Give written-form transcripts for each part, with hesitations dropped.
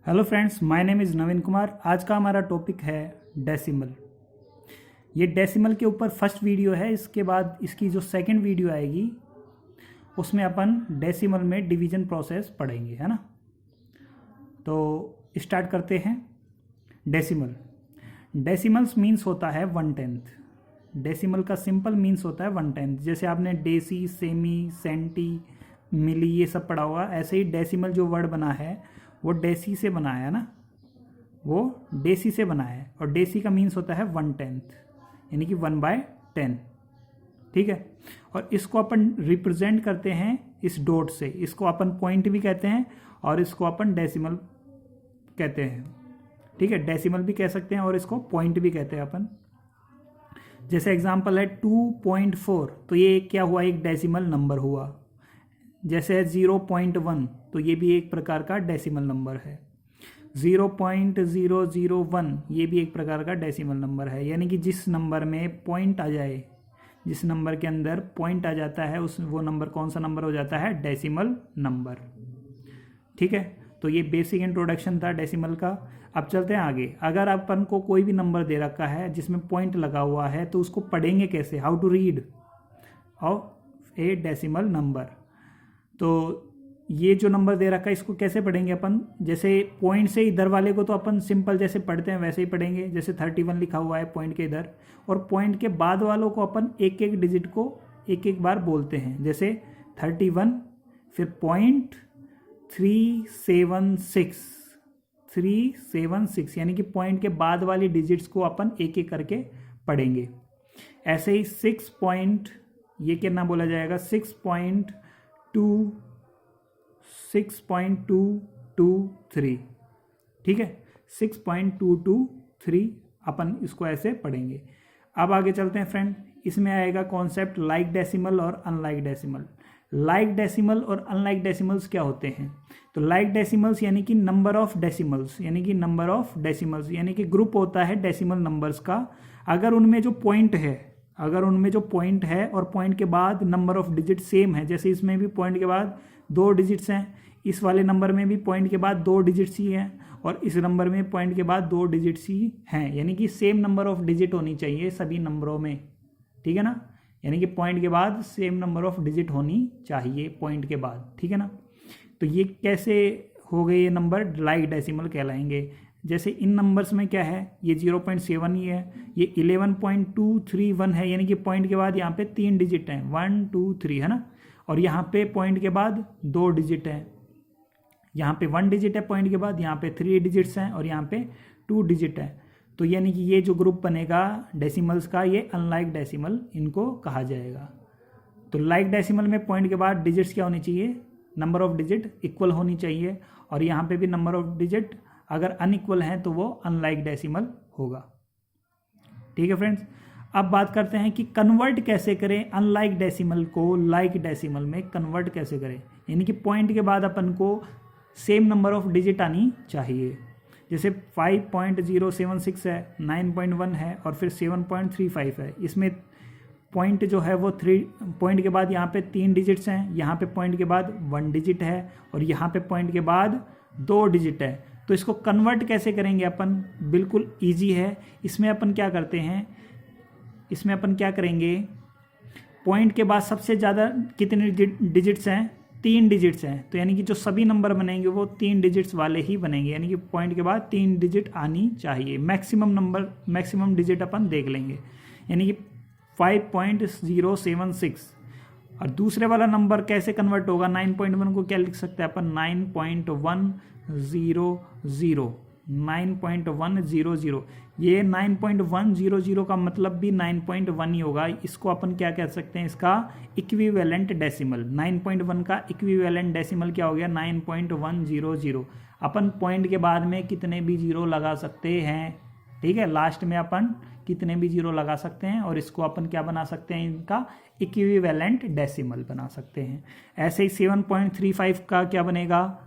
Hello friends, my name is Naveen Kumar. आज का हमारा टॉपिक है डेसिमल। ये डेसिमल के ऊपर फर्स्ट वीडियो है। इसके बाद इसकी जो सेकंड वीडियो आएगी उसमें अपन डेसिमल में डिवीजन प्रोसेस पढ़ेंगे, है ना। तो स्टार्ट करते हैं। डेसिमल डेसिमल्स मीन्स होता है 1/10। डेसिमल का सिंपल मीन्स होता है 1/10। जैसे आपने डेसी, सेमी, सेंटी, मिली ये सब पढ़ा होगा, ऐसे ही डेसिमल जो वर्ड बना है वो डेसी से बना है ना, वो डेसी से बना है। और डेसी का मीन्स होता है 1/10, यानी कि 1/10, ठीक है। और इसको अपन रिप्रेजेंट करते हैं इस डॉट से। इसको अपन पॉइंट भी कहते हैं और इसको अपन डेसिमल कहते हैं, ठीक है। डेसिमल भी कह सकते हैं और इसको पॉइंट भी कहते हैं अपन। जैसे एग्जांपल है 2.4, तो ये क्या हुआ, एक डेसिमल नंबर हुआ। जैसे है 0.1, तो ये भी एक प्रकार का डेसिमल नंबर है। 0.001 ये भी एक प्रकार का डेसिमल नंबर है। यानी कि जिस नंबर में पॉइंट आ जाए, जिस नंबर के अंदर पॉइंट आ जाता है वो नंबर कौन सा नंबर हो जाता है, डेसिमल नंबर, ठीक है। तो ये बेसिक इंट्रोडक्शन था डेसिमल का। अब चलते हैं आगे। अगर अपन को कोई भी नंबर दे रखा है जिसमें पॉइंट लगा हुआ है तो उसको पढ़ेंगे कैसे, how to read of a decimal number. तो ये जो नंबर दे रखा है इसको कैसे पढ़ेंगे अपन। जैसे पॉइंट से इधर वाले को तो अपन सिंपल जैसे पढ़ते हैं वैसे ही पढ़ेंगे। जैसे 31 लिखा हुआ है पॉइंट के इधर, और पॉइंट के बाद वालों को अपन एक एक डिजिट को एक एक बार बोलते हैं। जैसे 31 फिर पॉइंट 376 यानी कि पॉइंट के बाद वाली डिजिट्स को अपन एक एक करके पढ़ेंगे। ऐसे ही 6 पॉइंट, ये कितना बोला जाएगा, 6.223, ठीक है। 6.223 अपन इसको ऐसे पढ़ेंगे। अब आगे चलते हैं फ्रेंड। इसमें आएगा कॉन्सेप्ट लाइक डेसिमल और अनलाइक डेसिमल। लाइक डेसिमल और अनलाइक डेसिमल्स क्या होते हैं। तो लाइक डेसिमल्स यानी कि नंबर ऑफ डेसिमल्स, यानी कि नंबर ऑफ डेसिमल्स यानी कि ग्रुप होता है डेसिमल नंबर्स का। अगर उनमें जो पॉइंट है और पॉइंट के बाद नंबर ऑफ डिजिट सेम है, जैसे इसमें भी पॉइंट के बाद 2 डिजिट्स हैं, इस वाले नंबर में भी पॉइंट के बाद 2 डिजिट्स ही हैं, और इस नंबर में पॉइंट के बाद 2 डिजिट्स ही हैं, यानी कि सेम नंबर ऑफ डिजिट होनी चाहिए सभी नंबरों में, ठीक है ना। यानी कि पॉइंट के बाद सेम नंबर ऑफ डिजिट होनी चाहिए पॉइंट के बाद, ठीक है ना। तो ये कैसे हो गए, ये नंबर लाइक डेसिमल कहलाएंगे। जैसे इन नंबर्स में क्या है, ये 0.7 ही है, ये 11.231 है, यानी कि पॉइंट के बाद यहाँ पे 3 डिजिट हैं, 1 2 3, है ना। और यहाँ पे पॉइंट के बाद 2 डिजिट हैं, यहाँ पे 1 डिजिट है पॉइंट के बाद, यहाँ पे 3 डिजिट्स हैं और यहाँ पे 2 डिजिट है। तो यानी कि ये जो ग्रुप बनेगा डेसिमल्स का, ये अनलाइक डेसिमल इनको कहा जाएगा। तो लाइक डेसिमल में पॉइंट के बाद डिजिट्स क्या होनी चाहिए, नंबर ऑफ डिजिट इक्वल होनी चाहिए, और यहाँ पे भी नंबर ऑफ डिजिट अगर अनइक्वल हैं तो वो अनलाइक डेसिमल होगा, ठीक है फ्रेंड्स। अब बात करते हैं कि कन्वर्ट कैसे करें अनलाइक डेसिमल को लाइक डेसिमल में कन्वर्ट कैसे करें। यानी कि पॉइंट के बाद अपन को सेम नंबर ऑफ डिजिट आनी चाहिए। जैसे 5.076 है, 9.1 है और फिर 7.35 है। इसमें पॉइंट जो है वो 3 पॉइंट के बाद यहाँ पे 3 डिजिट्स हैं, यहाँ पे पॉइंट के बाद 1 डिजिट है और यहाँ पे पॉइंट के बाद 2 डिजिट है। तो इसको कन्वर्ट कैसे करेंगे अपन, बिल्कुल ईजी है। इसमें अपन क्या करते हैं, इसमें अपन क्या करेंगे, पॉइंट के बाद सबसे ज़्यादा कितने डिजिट्स हैं, 3 डिजिट्स हैं। तो यानी कि जो सभी नंबर बनेंगे वो 3 डिजिट्स वाले ही बनेंगे, यानी कि पॉइंट के बाद 3 डिजिट आनी चाहिए। मैक्सिमम डिजिट अपन देख लेंगे, यानी कि 5.076। और दूसरे वाला नंबर कैसे कन्वर्ट होगा, 9.1 को क्या लिख सकते हैं अपन, 9.100। ये 9.100 का मतलब भी 9.1 ही होगा। इसको अपन क्या कह सकते हैं, इसका इक्विवेलेंट डेसिमल। 9.1 का इक्विवेलेंट डेसिमल क्या हो गया, 9.100। अपन पॉइंट के बाद में कितने भी जीरो लगा सकते हैं, ठीक है। लास्ट में अपन कितने भी जीरो लगा सकते हैं और इसको अपन क्या बना सकते हैं, इनका इक्विवेलेंट डेसिमल बना सकते हैं। ऐसे ही 7.35 का क्या बनेगा,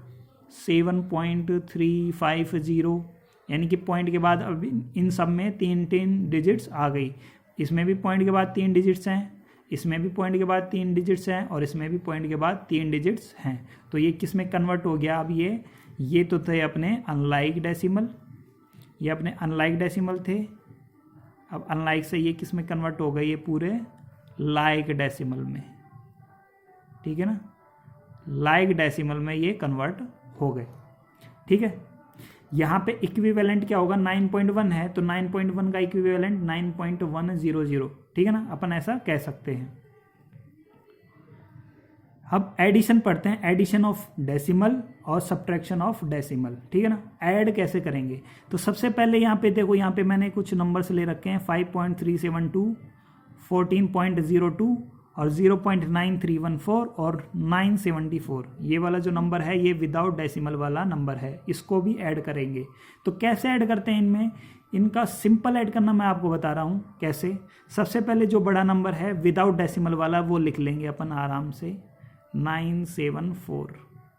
7.350, यानी कि पॉइंट के बाद अब इन सब में 3 डिजिट्स आ गई। इसमें भी पॉइंट के बाद 3 डिजिट्स हैं, इसमें भी पॉइंट के बाद 3 डिजिट्स हैं और इसमें भी पॉइंट के बाद 3 डिजिट्स हैं। तो ये किस में कन्वर्ट हो गया, अब ये ये तो थे अपने अनलाइक डेसिमल, ये अपने अनलाइक डेसिमल थे। अब अनलाइक से ये किस में कन्वर्ट हो गए, ये पूरे लाइक डेसिमल में, ठीक है ना, लाइक डेसिमल में ये कन्वर्ट हो गए, ठीक है। यहाँ पे इक्विवेलेंट क्या होगा, 9.1 है तो 9.1 का इक्विवेलेंट 9.100, ठीक है ना, अपन ऐसा कह सकते हैं। अब एडिशन पढ़ते हैं, एडिशन ऑफ डेसिमल और सब्ट्रैक्शन ऑफ डेसिमल, ठीक है ना। ऐड कैसे करेंगे, तो सबसे पहले यहाँ पे देखो, यहाँ पे मैंने कुछ नंबर्स ले रखे हैं 5.372, 14.02 और 0.9314 और 974। ये वाला जो नंबर है ये विदाउट डेसिमल वाला नंबर है, इसको भी ऐड करेंगे। तो कैसे ऐड करते हैं इनमें, इनका सिंपल ऐड करना मैं आपको बता रहा हूँ कैसे। सबसे पहले जो बड़ा नंबर है विदाउट डेसिमल वाला वो लिख लेंगे अपन आराम से, 974,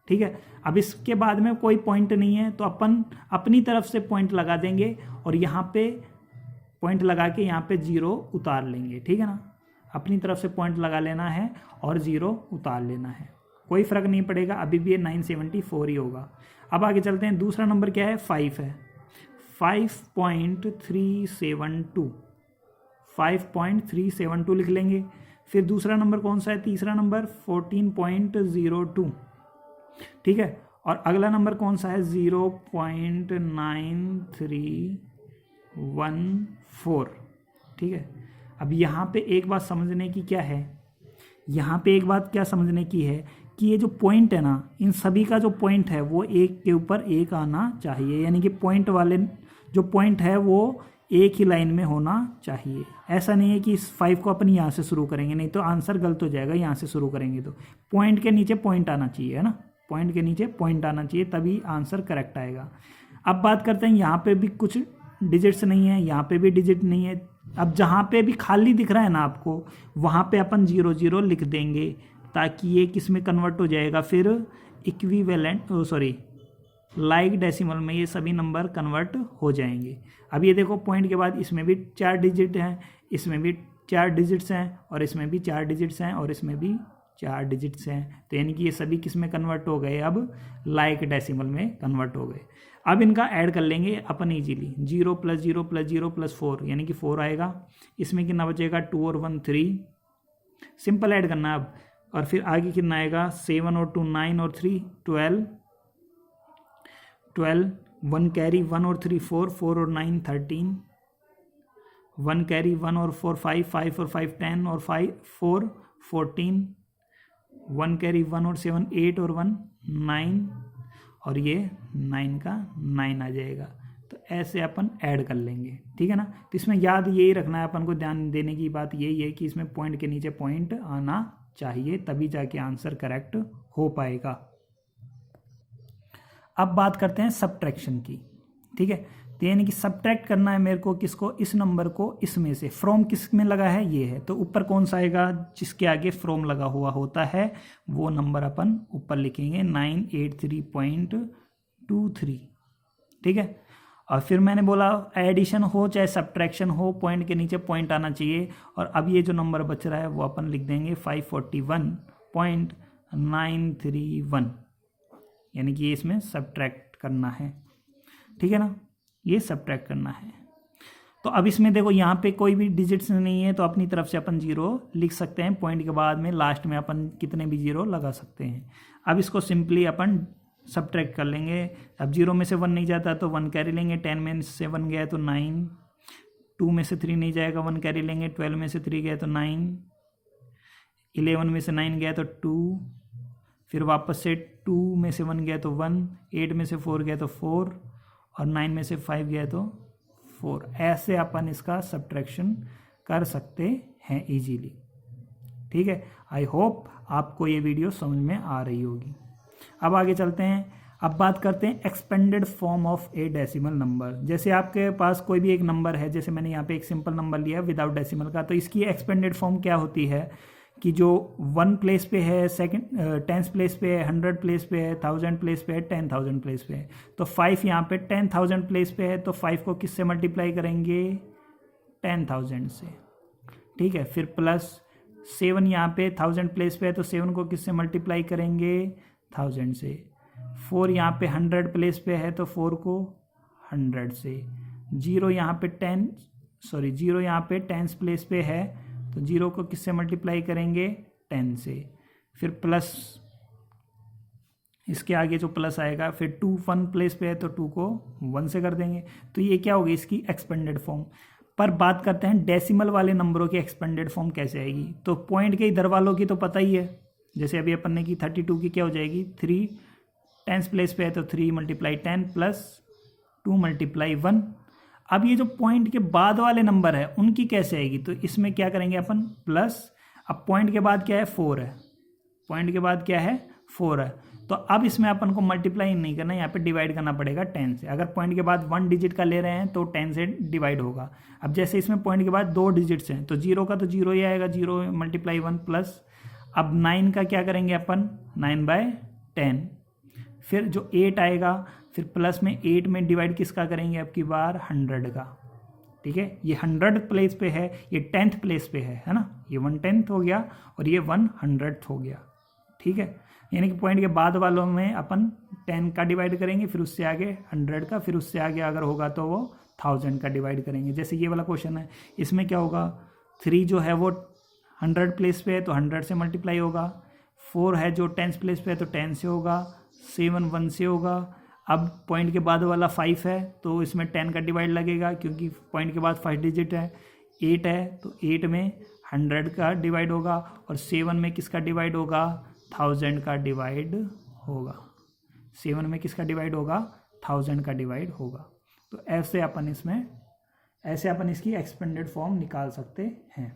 ठीक है। अब इसके बाद में कोई पॉइंट नहीं है तो अपन अपनी तरफ से पॉइंट लगा देंगे और यहाँ पे पॉइंट लगा के यहाँ पे 0 उतार लेंगे, ठीक है ना। अपनी तरफ से पॉइंट लगा लेना है और 0 उतार लेना है, कोई फ़र्क नहीं पड़ेगा, अभी भी ये 974 ही होगा। अब आगे चलते हैं, दूसरा नंबर क्या है, 5 है, 5.372, 5.372 लिख लेंगे। फिर दूसरा नंबर कौन सा है, तीसरा नंबर 14.02, ठीक है। और अगला नंबर कौन सा है, 0.9314, ठीक है। अब यहाँ पे एक बात समझने की क्या है, यहाँ पे एक बात क्या समझने की है कि ये जो पॉइंट है ना, इन सभी का जो पॉइंट है वो एक के ऊपर एक आना चाहिए, यानी कि पॉइंट वाले जो पॉइंट है वो एक ही लाइन में होना चाहिए। ऐसा नहीं है कि इस 5 को अपन यहाँ से शुरू करेंगे, नहीं तो आंसर गलत हो जाएगा। यहाँ से शुरू करेंगे तो पॉइंट के नीचे पॉइंट आना चाहिए, है ना, पॉइंट के नीचे पॉइंट आना चाहिए, तभी आंसर करेक्ट आएगा। अब बात करते हैं, यहाँ पे भी कुछ डिजिट्स नहीं है, यहाँ पे भी डिजिट नहीं है। अब जहाँ पे भी खाली दिख रहा है ना आपको, वहाँ पे अपन 0 लिख देंगे ताकि ये किस में कन्वर्ट हो जाएगा, फिर इक्विवेलेंट लाइक डेसिमल में ये सभी नंबर कन्वर्ट हो जाएंगे। अब ये देखो, पॉइंट के बाद इसमें भी 4 डिजिट हैं, इसमें भी 4 डिजिट्स हैं, और इसमें भी 4 डिजिट्स हैं, और इसमें भी 4 डिजिट्स हैं। तो यानी कि ये सभी किस में कन्वर्ट हो गए, अब लाइक डेसिमल में कन्वर्ट हो गए। अब इनका ऐड कर लेंगे अपन इजीली, 0 + 0 + 0 + 4 यानी कि 4 आएगा। इसमें कितना बचेगा, 2 और 1 3, सिंपल ऐड करना अब। और फिर आगे कितना आएगा, 7 और 2 9 और 3 12, 1 कैरी 1 और 3 4, 4 और 9 13, 1 कैरी 1 और 4 5, 5 और 5 10 और 5 4 14, 1 कैरी 1 और 7 8 और 1 9, और ये 9 का 9 आ जाएगा। तो ऐसे अपन ऐड कर लेंगे, ठीक है ना। तो इसमें याद यही रखना है अपन को, ध्यान देने की बात यही है कि इसमें पॉइंट के नीचे पॉइंट आना चाहिए, तभी जाके आंसर करेक्ट हो पाएगा। अब बात करते हैं सब्ट्रैक्शन की, ठीक है। तो यानी कि सब्ट्रैक्ट करना है मेरे को किसको, इस नंबर को इसमें से। फ्रॉम किस में लगा है, ये है, तो ऊपर कौन सा आएगा, जिसके आगे फ्रॉम लगा हुआ होता है वो नंबर अपन ऊपर लिखेंगे, 983.23, ठीक है। और फिर मैंने बोला एडिशन हो चाहे सब्ट्रैक्शन हो, पॉइंट के नीचे पॉइंट आना चाहिए। और अब ये जो नंबर बच रहा है वो अपन लिख देंगे 541.931, यानी कि इसमें सब्ट्रैक्ट करना है, ठीक है ना, ये सब्ट्रैक्ट करना है। तो अब इसमें देखो, यहाँ पे कोई भी डिजिट्स नहीं है तो अपनी तरफ से अपन 0 लिख सकते हैं, पॉइंट के बाद में लास्ट में अपन कितने भी 0 लगा सकते हैं। अब इसको सिंपली अपन सब्ट्रैक्ट कर लेंगे। अब 0 में से 1 नहीं जाता तो 1 कैरी लेंगे, 10 में से 1 गया तो 9, 2 में से 3 नहीं जाएगा, 1 कैरी लेंगे, 12 में से 3 गया तो 9, 11 में से 9 गया तो 2, फिर वापस से 2 में से 1 गया तो 1, 8 में से 4 गया तो 4, और 9 में से 5 गया तो 4। ऐसे अपन इसका सब्ट्रैक्शन कर सकते हैं इजीली, ठीक है। आई होप आपको ये वीडियो समझ में आ रही होगी। अब आगे चलते हैं, अब बात करते हैं expanded form of a decimal number. जैसे आपके पास कोई भी एक नंबर है, जैसे मैंने यहाँ पे एक सिंपल नंबर लिया विदाउट डेसिमल का, तो इसकी एक्सपेंडेड फॉर्म क्या होती है कि जो 1 प्लेस पे है, सेकंड 10th प्लेस पे है, 100 प्लेस पे है, 1000 प्लेस पे है, 10,000 प्लेस पे है। तो 5 यहाँ पे 10,000 प्लेस पे है, तो 5 को किससे मल्टीप्लाई करेंगे, 10,000 से, ठीक है। फिर प्लस 7 यहाँ पे 1000 प्लेस पे है, तो 7 को किससे मल्टीप्लाई करेंगे, 1000 से। 4 यहाँ पे 100 प्लेस पे है तो 4 को 100 से, 0 यहाँ पे 0 यहाँ पे 10 प्लेस पे है तो 0 को किससे मल्टीप्लाई करेंगे, 10 से। फिर प्लस, इसके आगे जो प्लस आएगा, फिर 2 1 प्लेस पे है तो 2 को 1 से कर देंगे। तो ये क्या होगी, इसकी एक्सपेंडेड फॉर्म। पर बात करते हैं डेसिमल वाले नंबरों की एक्सपेंडेड फॉर्म कैसे आएगी। तो पॉइंट के इधर वालों की तो पता ही है, जैसे अभी अपन ने की 32 की क्या हो जाएगी, 3 10 प्लेस पे है तो 3 × 10 प्लस 2 × 1। अब ये जो पॉइंट के बाद वाले नंबर है उनकी कैसे आएगी, तो इसमें क्या करेंगे अपन, प्लस, अब पॉइंट के बाद क्या है, 4 है, पॉइंट के बाद क्या है, 4 है, तो अब इसमें अपन को मल्टीप्लाई नहीं करना, यहाँ पे डिवाइड करना पड़ेगा 10 से। अगर पॉइंट के बाद 1 डिजिट का ले रहे हैं तो 10 से डिवाइड होगा। अब जैसे इसमें पॉइंट के बाद 2 डिजिट्स हैं तो 0 का तो 0 ही आएगा, 0 × 1 प्लस, अब 9 का क्या करेंगे अपन, 9/10। फिर जो 8 आएगा, फिर प्लस में 8 में डिवाइड किसका करेंगे, अब की बार 100 का, ठीक है। ये 100 प्लेस पे है, ये 10th प्लेस पे है ना, ये 1/10 हो गया और ये 100th हो गया, ठीक है। यानी कि पॉइंट के बाद वालों में अपन 10 का डिवाइड करेंगे, फिर उससे आगे 100 का, फिर उससे आगे अगर होगा तो वो 1000 का डिवाइड करेंगे। जैसे ये वाला क्वेश्चन है, इसमें क्या होगा, 3 जो है वो 100 प्लेस पे है तो 100 से मल्टीप्लाई होगा, 4 है जो 10th प्लेस पे है तो 10 से होगा, 7 1 से होगा। अब पॉइंट के बाद वाला 5 है तो इसमें 10 का डिवाइड लगेगा क्योंकि पॉइंट के बाद फर्स्ट डिजिट है। 8 है तो 8 में 100 का डिवाइड होगा और 7 में किसका डिवाइड होगा, 1000 का डिवाइड होगा। 7 में किसका डिवाइड होगा, 1000 का डिवाइड होगा। तो ऐसे अपन इसकी एक्सपेंडेड फॉर्म निकाल सकते हैं,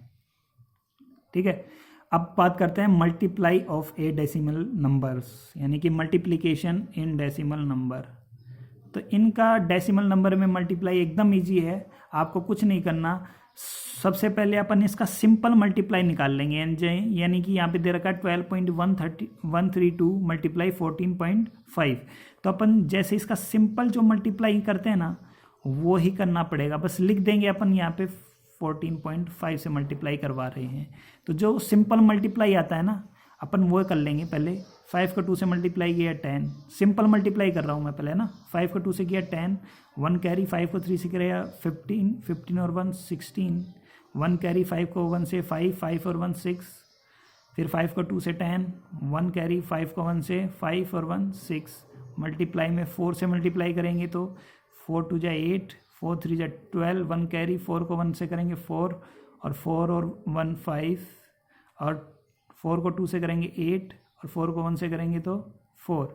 ठीक है। अब बात करते हैं multiply of a decimal numbers, यानी कि मल्टीप्लिकेशन इन डेसिमल नंबर। तो इनका डेसिमल नंबर में मल्टीप्लाई एकदम ईजी है, आपको कुछ नहीं करना। सबसे पहले अपन इसका सिंपल मल्टीप्लाई निकाल लेंगे, यानी कि यहाँ पे दे रखा है 12.132 × 14.5। तो अपन जैसे इसका सिंपल जो मल्टीप्लाई करते हैं ना वो ही करना पड़ेगा, बस लिख देंगे अपन यहाँ पे 14.5 से मल्टीप्लाई करवा रहे हैं। तो जो सिंपल मल्टीप्लाई आता है ना अपन वो कर लेंगे। पहले 5 को 2 से मल्टीप्लाई किया 10, सिंपल मल्टीप्लाई कर रहा हूँ मैं पहले ना। 5 को 2 से किया 10, 1 कैरी, 5 को 3 से किया 15, 15 और 1 16, 1 कैरी, 5 को 1 से 5, 5 और 1 6, फिर 5 को 2 से 10, 1 कैरी, 5 को 1 से 5 और 1 6। मल्टीप्लाई में 4 से मल्टीप्लाई करेंगे तो 4 2 जा 8, 4 3 जा 12, 1 कैरी, 4 को 1 से करेंगे 4 और 4 और 1 5, और 4 को 2 से करेंगे 8 और 4 को 1 से करेंगे तो 4।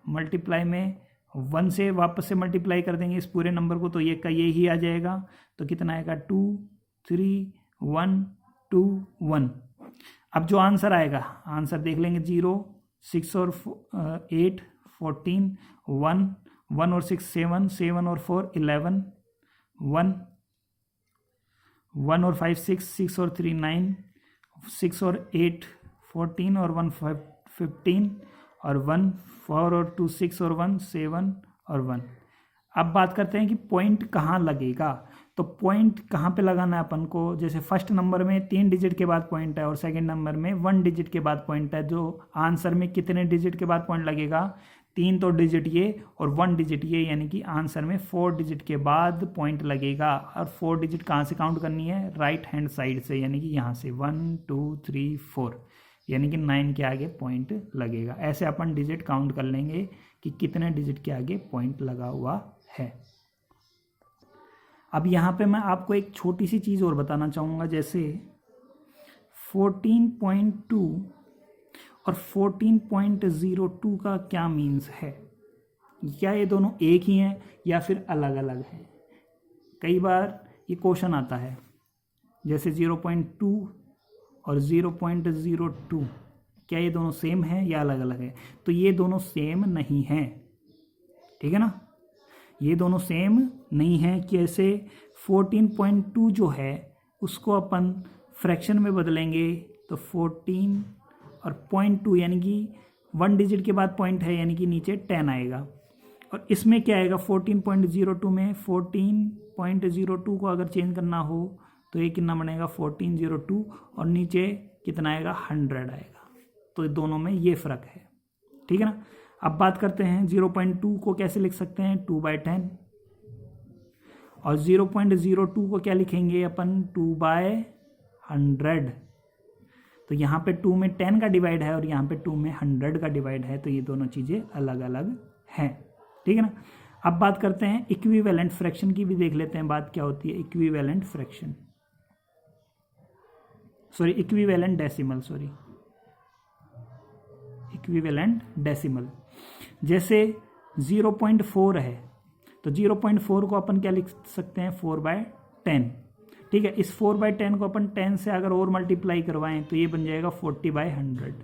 मल्टीप्लाई में 1 से वापस से मल्टीप्लाई कर देंगे इस पूरे नंबर को तो ये का ये ही आ जाएगा। तो कितना आएगा, 2 3 1 2 1। अब जो आंसर आएगा, आंसर देख लेंगे। 0 6 और 8 14, 1 1 और 6 7, 7 और 4 11, 1 1 और 5 6, 6 और 3 9, 6 और 8 14 और 1 15 और 1 4 और 2 6 और 1 7 और 1। अब बात करते हैं कि पॉइंट कहाँ लगेगा। तो पॉइंट कहाँ पे लगाना है अपन को, जैसे फर्स्ट नंबर में 3 डिजिट के बाद पॉइंट है और सेकंड नंबर में 1 डिजिट के बाद पॉइंट है। जो आंसर में कितने डिजिट के बाद पॉइंट लगेगा, 3 तो डिजिट ये और 1 डिजिट ये, यानी कि आंसर में 4 डिजिट के बाद पॉइंट लगेगा। और 4 डिजिट कहाँ से काउंट करनी है, राइट हैंड साइड से, यानी कि यहाँ से 1 2 3 4, यानी कि 9 के आगे पॉइंट लगेगा। ऐसे अपन डिजिट काउंट कर लेंगे कि कितने डिजिट के आगे पॉइंट लगा हुआ है। अब यहाँ पे मैं आपको एक छोटी सी चीज़ और बताना चाहूँगा, जैसे 14.2 और 14.02 का क्या मीन्स है। क्या ये दोनों एक ही हैं या फिर अलग अलग हैं। कई बार ये क्वेश्चन आता है, जैसे 0.2 और 0.02, क्या ये दोनों सेम हैं या अलग अलग है। तो ये दोनों सेम नहीं हैं, ठीक है ना, ये दोनों सेम नहीं है। कैसे, 14.2 जो है उसको अपन फ्रैक्शन में बदलेंगे तो 14 और 0.2, यानी कि 1 डिजिट के बाद पॉइंट है, यानी कि नीचे 10 आएगा। और इसमें क्या आएगा, 14.02 में 14.02 को अगर चेंज करना हो तो ये कितना बनेगा 1402, और नीचे कितना आएगा 100 आएगा। तो दोनों में ये फ़र्क है, ठीक है ना। अब बात करते हैं 0.2 को कैसे लिख सकते हैं, 2/10, और 0.02 को क्या लिखेंगे अपन, 2/100। तो यहाँ पे 2 में 10 का डिवाइड है और यहाँ पे 2 में 100 का डिवाइड है, तो ये दोनों चीज़ें अलग अलग हैं, ठीक है ना। अब बात करते हैं इक्विवेलेंट फ्रैक्शन की भी देख लेते हैं, बात क्या होती है equivalent fraction, sorry equivalent decimal, sorry equivalent decimal. जैसे 0.4 है तो 0.4 को अपन क्या लिख सकते हैं, 4/10, ठीक है। इस 4/10 को अपन 10 से अगर और मल्टीप्लाई करवाएं तो ये बन जाएगा 40/100।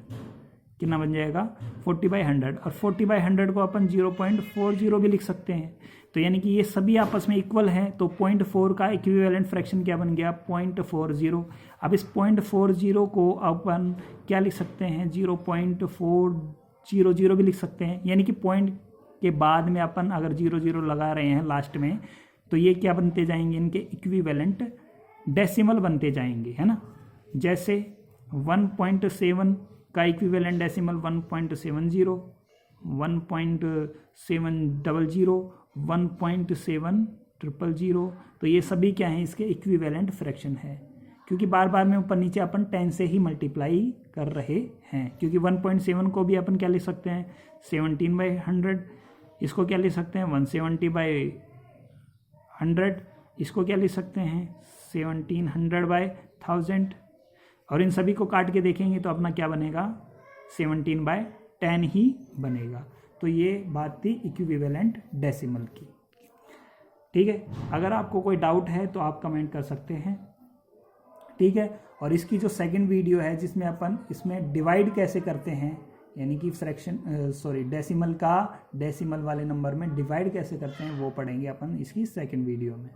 कितना बन जाएगा, 40/100। और 40/100 को अपन 0.40 भी लिख सकते हैं। तो यानी कि ये सभी आपस में इक्वल हैं, तो 0.4 का इक्विवेलेंट फ्रैक्शन क्या बन गया, 0.40। अब इस 0.40 को अपन क्या लिख सकते हैं, 0.400 भी लिख सकते हैं। यानी कि पॉइंट के बाद में अपन अगर 00 लगा रहे हैं लास्ट में, तो ये क्या बनते जाएंगे, इनके इक्विवेलेंट डेसिमल बनते जाएंगे, है ना। जैसे 1.7 का इक्विवेलेंट डेसिमल 1.70, 1.700, 1.7000, तो ये सभी क्या हैं, इसके इक्विवेलेंट फ्रैक्शन है। क्योंकि बार बार में ऊपर नीचे अपन 10 से ही मल्टीप्लाई कर रहे हैं। क्योंकि 1.7 को भी अपन क्या लिख सकते हैं, 17/100, इसको क्या लिख सकते हैं, 170/100, इसको क्या लिख सकते हैं, 1700/1000, और इन सभी को काट के देखेंगे तो अपना क्या बनेगा, 17/10 ही बनेगा। तो ये बात थी इक्विवेलेंट डेसिमल की, ठीक है। अगर आपको कोई डाउट है तो आप कमेंट कर सकते हैं, ठीक है। और इसकी जो सेकंड वीडियो है जिसमें अपन इसमें डिवाइड कैसे करते हैं, यानी कि फ्रैक्शन डेसिमल का डेसिमल वाले नंबर में डिवाइड कैसे करते हैं, वो पढ़ेंगे अपन इसकी सेकंड वीडियो में।